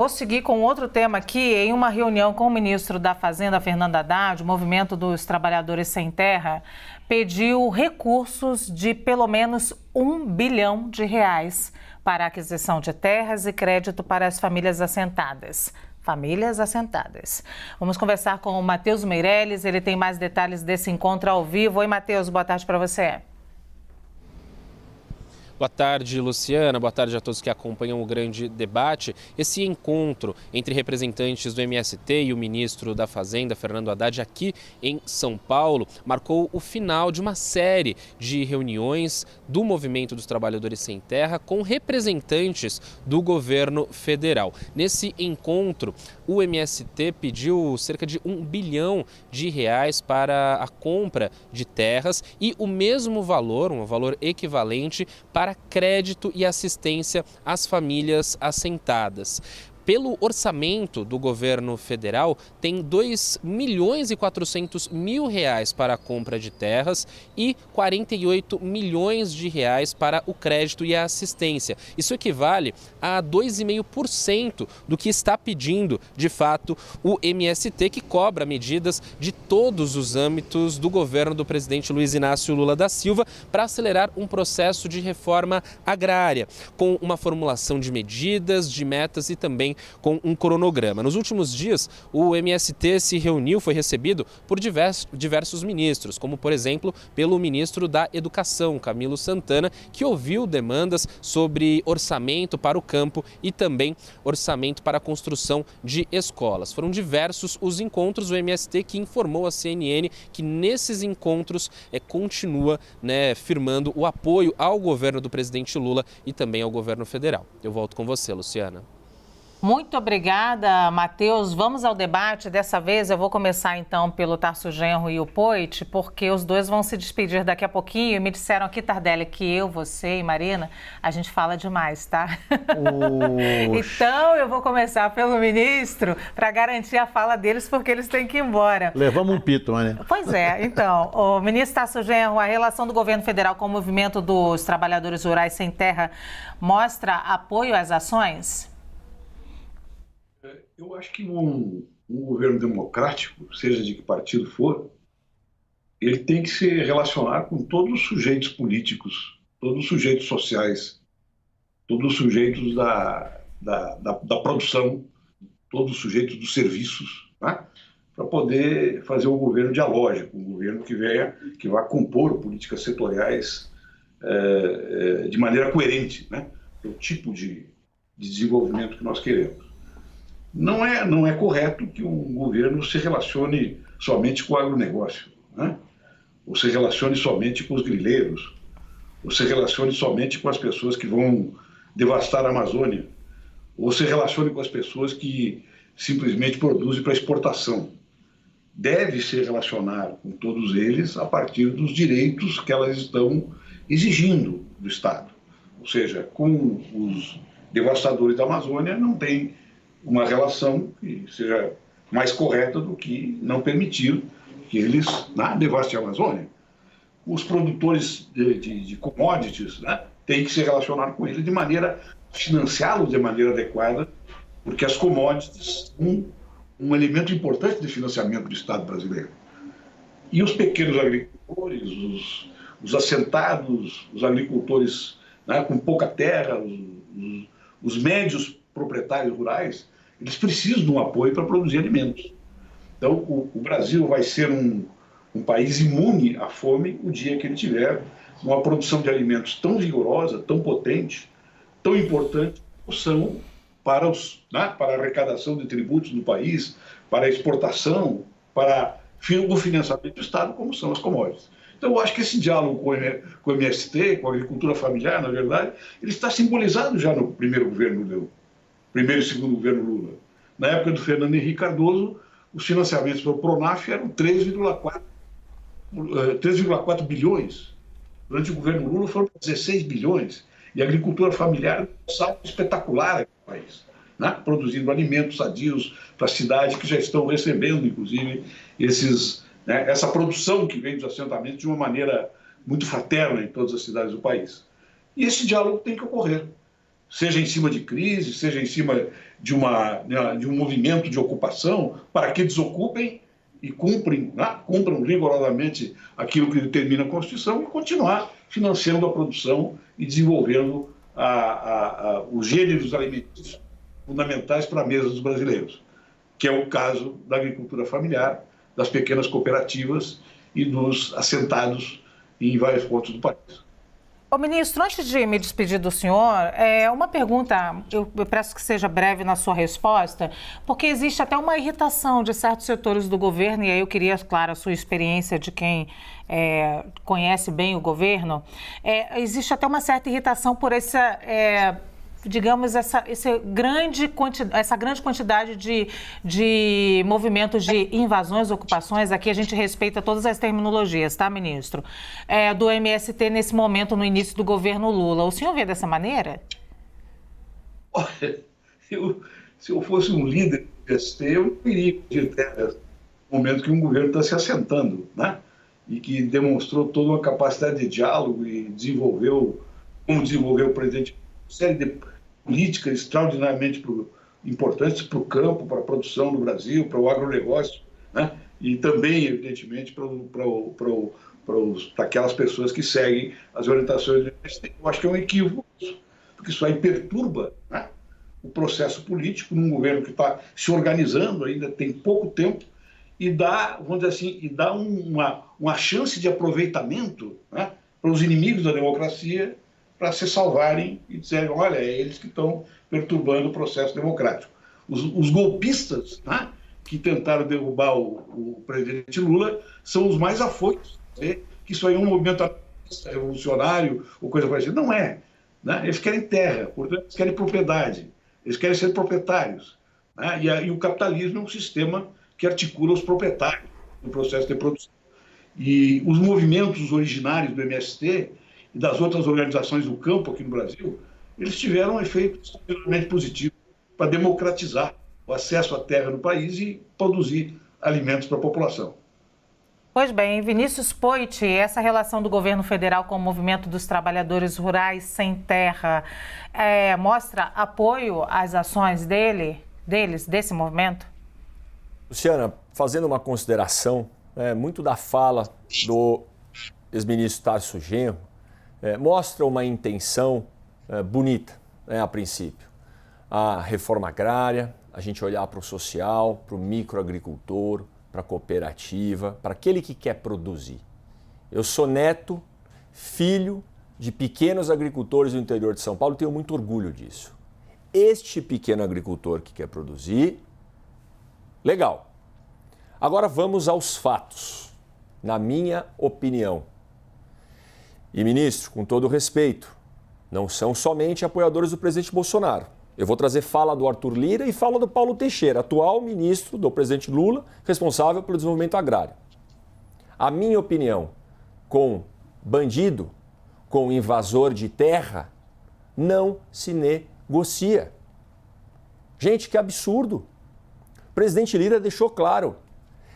Vou seguir com outro tema aqui. Em uma reunião com o ministro da Fazenda, Fernando Haddad, o Movimento dos Trabalhadores Sem Terra pediu recursos de pelo menos R$1 bilhão para a aquisição de terras e crédito para as famílias assentadas. Vamos conversar com o Matheus Meirelles, ele tem mais detalhes desse encontro ao vivo. Oi, Matheus, boa tarde para você. Boa tarde, Luciana. Boa tarde a todos que acompanham o grande debate. Esse encontro entre representantes do MST e o ministro da Fazenda, Fernando Haddad, aqui em São Paulo, marcou o final de uma série de reuniões do Movimento dos Trabalhadores Sem Terra com representantes do governo federal. Nesse encontro, o MST pediu cerca de R$1 bilhão para a compra de terras e o mesmo valor, um valor equivalente, para crédito e assistência às famílias assentadas. Pelo orçamento do governo federal, tem R$2.400.000 para a compra de terras e R$48 milhões para o crédito e a assistência. Isso equivale a 2,5% do que está pedindo, de fato, o MST, que cobra medidas de todos os âmbitos do governo do presidente Luiz Inácio Lula da Silva para acelerar um processo de reforma agrária, com uma formulação de medidas, de metas e também com um cronograma. Nos últimos dias, o MST se reuniu, foi recebido por diversos ministros, como, por exemplo, pelo ministro da Educação, Camilo Santana, que ouviu demandas sobre orçamento para o campo e também orçamento para a construção de escolas. Foram diversos os encontros, o MST que informou à CNN que nesses encontros continua firmando o apoio ao governo do presidente Lula e também ao governo federal. Eu volto com você, Luciana. Muito obrigada, Matheus. Vamos ao debate. Dessa vez eu vou começar então pelo Tarso Genro e o Poit, porque os dois vão se despedir daqui a pouquinho. E me disseram aqui, Tardelli, que eu, você e Marina, a gente fala demais, tá? Então eu vou começar pelo ministro para garantir a fala deles, porque eles têm que ir embora. Levamos um pito, né? Pois é. Então, o ministro Tarso Genro, a relação do governo federal com o movimento dos trabalhadores rurais sem terra mostra apoio às ações? Eu acho que um governo democrático, seja de que partido for, ele tem que se relacionar com todos os sujeitos políticos, todos os sujeitos sociais, todos os sujeitos da produção, todos os sujeitos dos serviços, né? Para poder fazer um governo dialógico, um governo que vá compor políticas setoriais de maneira coerente, né? O tipo de desenvolvimento que nós queremos. Não é correto que um governo se relacione somente com o agronegócio, né? Ou se relacione somente com os grileiros, ou se relacione somente com as pessoas que vão devastar a Amazônia, ou se relacione com as pessoas que simplesmente produzem para exportação. Deve se relacionar com todos eles a partir dos direitos que elas estão exigindo do Estado. Ou seja, com os devastadores da Amazônia não tem uma relação que seja mais correta do que não permitir que eles devastem a Amazônia. Os produtores de commodities, né, têm que se relacionar com eles de maneira, financiá-los de maneira adequada, porque as commodities são um elemento importante de financiamento do Estado brasileiro. E os pequenos agricultores, os assentados, os agricultores, né, com pouca terra, os médios proprietários rurais, eles precisam de um apoio para produzir alimentos. Então, o Brasil vai ser um país imune à fome o dia que ele tiver uma produção de alimentos tão vigorosa, tão potente, tão importante, como são para a arrecadação de tributos do país, para a exportação, para o financiamento do Estado, como são as commodities. Então, eu acho que esse diálogo com o MST, com a agricultura familiar, na verdade, ele está simbolizado já no primeiro e segundo governo Lula. Na época do Fernando Henrique Cardoso, os financiamentos para o Pronaf eram 3,4 bilhões. Durante o governo Lula foram 16 bilhões. E a agricultura familiar é um salto espetacular aqui no país, né? Produzindo alimentos sadios para a cidade que já estão recebendo, inclusive, essa produção que vem dos assentamentos de uma maneira muito fraterna em todas as cidades do país. E esse diálogo tem que ocorrer. seja em cima de crise, seja em cima de um movimento de ocupação, para que desocupem e cumpram rigorosamente aquilo que determina a Constituição e continuar financiando a produção e desenvolvendo os gêneros alimentícios fundamentais para a mesa dos brasileiros, que é o caso da agricultura familiar, das pequenas cooperativas e dos assentados em vários pontos do país. Ô, ministro, antes de me despedir do senhor, uma pergunta, eu peço que seja breve na sua resposta, porque existe até uma irritação de certos setores do governo, e aí eu queria, claro, a sua experiência de quem conhece bem o governo. Existe até uma certa irritação por essa grande quantidade de movimentos de invasões, ocupações. Aqui a gente respeita todas as terminologias, tá, ministro? Do MST nesse momento, no início do governo Lula. O senhor vê dessa maneira? Olha, se eu fosse um líder do MST, eu não iria pedir terras no momento que um governo está se assentando, né? E que demonstrou toda uma capacidade de diálogo e desenvolveu, como desenvolveu o presidente, uma série de políticas extraordinariamente importantes para o campo, para a produção no Brasil, para o agronegócio, né? E também, evidentemente, para aquelas pessoas que seguem as orientações do MST. Eu acho que é um equívoco isso, porque isso aí perturba, né, o processo político num governo que está se organizando, ainda tem pouco tempo, e dá, vamos dizer assim, uma chance de aproveitamento, né, para os inimigos da democracia, para se salvarem e dizerem, olha, é eles que estão perturbando o processo democrático. Os golpistas, né, que tentaram derrubar o presidente Lula são os mais afoitos, né, que isso aí é um movimento revolucionário ou coisa parecida. Não é. Né? Eles querem terra, portanto, eles querem propriedade, eles querem ser proprietários. Né? E o capitalismo é um sistema que articula os proprietários no processo de produção. E os movimentos originários do MST e das outras organizações do campo aqui no Brasil, eles tiveram um efeito extremamente positivo para democratizar o acesso à terra no país e produzir alimentos para a população. Pois bem, Vinícius Poit, essa relação do governo federal com o movimento dos trabalhadores rurais sem terra mostra apoio às ações desse movimento? Luciana, fazendo uma consideração, muito da fala do ex-ministro Tarso Genro mostra uma intenção bonita, a princípio. A reforma agrária, a gente olhar para o social, para o microagricultor, para a cooperativa, para aquele que quer produzir. Eu sou neto, filho de pequenos agricultores do interior de São Paulo e tenho muito orgulho disso. Este pequeno agricultor que quer produzir, legal. Agora vamos aos fatos, na minha opinião. E, ministro, com todo respeito, não são somente apoiadores do presidente Bolsonaro. Eu vou trazer fala do Arthur Lira e fala do Paulo Teixeira, atual ministro do presidente Lula, responsável pelo desenvolvimento agrário. A minha opinião, com bandido, com invasor de terra, não se negocia. Gente, que absurdo. O presidente Lira deixou claro.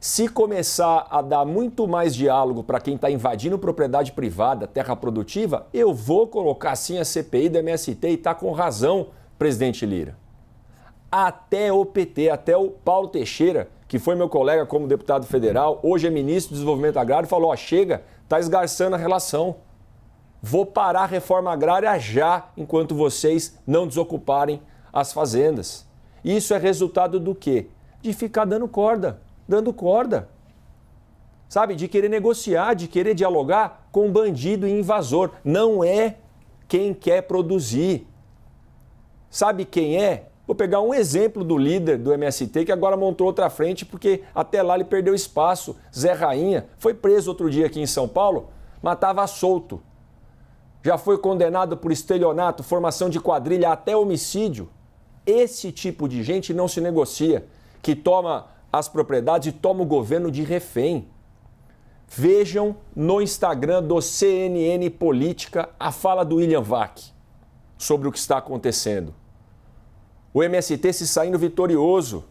Se começar a dar muito mais diálogo para quem está invadindo propriedade privada, terra produtiva, eu vou colocar sim a CPI do MST e está com razão, presidente Lira. Até o PT, até o Paulo Teixeira, que foi meu colega como deputado federal, hoje é ministro do Desenvolvimento Agrário, falou, chega, está esgarçando a relação. Vou parar a reforma agrária já, enquanto vocês não desocuparem as fazendas. Isso é resultado do quê? De ficar dando corda. Sabe, de querer negociar, de querer dialogar com bandido e invasor. Não é quem quer produzir. Sabe quem é? Vou pegar um exemplo do líder do MST que agora montou outra frente porque até lá ele perdeu espaço. Zé Rainha foi preso outro dia aqui em São Paulo, mas estava solto. Já foi condenado por estelionato, formação de quadrilha, até homicídio. Esse tipo de gente não se negocia, que toma as propriedades e toma o governo de refém. Vejam no Instagram do CNN Política a fala do William Vac sobre o que está acontecendo. O MST se saindo vitorioso.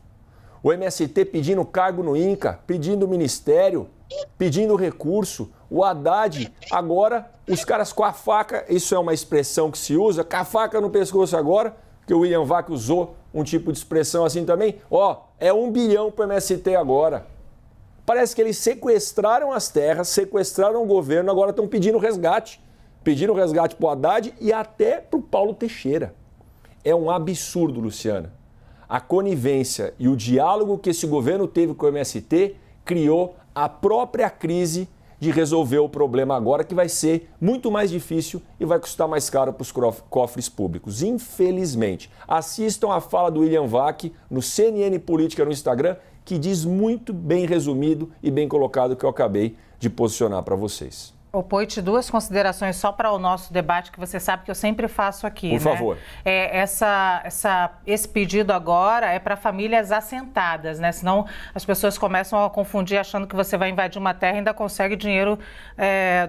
O MST pedindo cargo no INCA, pedindo ministério, pedindo recurso. O Haddad, agora, os caras com a faca, isso é uma expressão que se usa, com a faca no pescoço agora, que o William Vac usou um tipo de expressão assim também. Ó, é 1 bilhão para o MST agora. Parece que eles sequestraram as terras, sequestraram o governo, agora estão pedindo resgate. Pediram resgate para o Haddad e até para o Paulo Teixeira. É um absurdo, Luciana. A conivência e o diálogo que esse governo teve com o MST criou a própria crise de resolver o problema agora, que vai ser muito mais difícil e vai custar mais caro para os cofres públicos. Infelizmente. Assistam a fala do William Vac no CNN Política no Instagram, que diz muito bem resumido e bem colocado o que eu acabei de posicionar para vocês. Ô, Poit, 2 considerações só para o nosso debate, que você sabe que eu sempre faço aqui, Por favor. Esse pedido agora é para famílias assentadas, né? Senão as pessoas começam a confundir achando que você vai invadir uma terra e ainda consegue dinheiro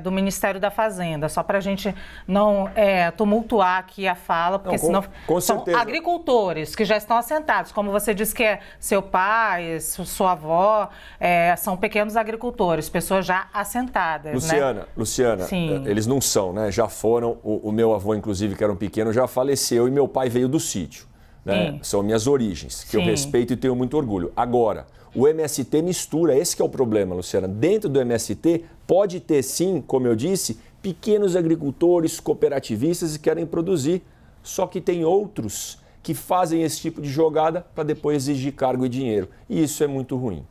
do Ministério da Fazenda. Só para a gente não tumultuar aqui a fala, porque senão são agricultores que já estão assentados. Como você disse que é seu pai, sua avó, são pequenos agricultores, pessoas já assentadas, né? Luciana, eles não são, né? Já foram, o meu avô, inclusive, que era um pequeno, já faleceu e meu pai veio do sítio, né? São minhas origens, que eu respeito e tenho muito orgulho. Agora, o MST mistura, esse que é o problema, Luciana. Dentro do MST pode ter, sim, como eu disse, pequenos agricultores, cooperativistas que querem produzir, só que tem outros que fazem esse tipo de jogada para depois exigir cargo e dinheiro. E isso é muito ruim.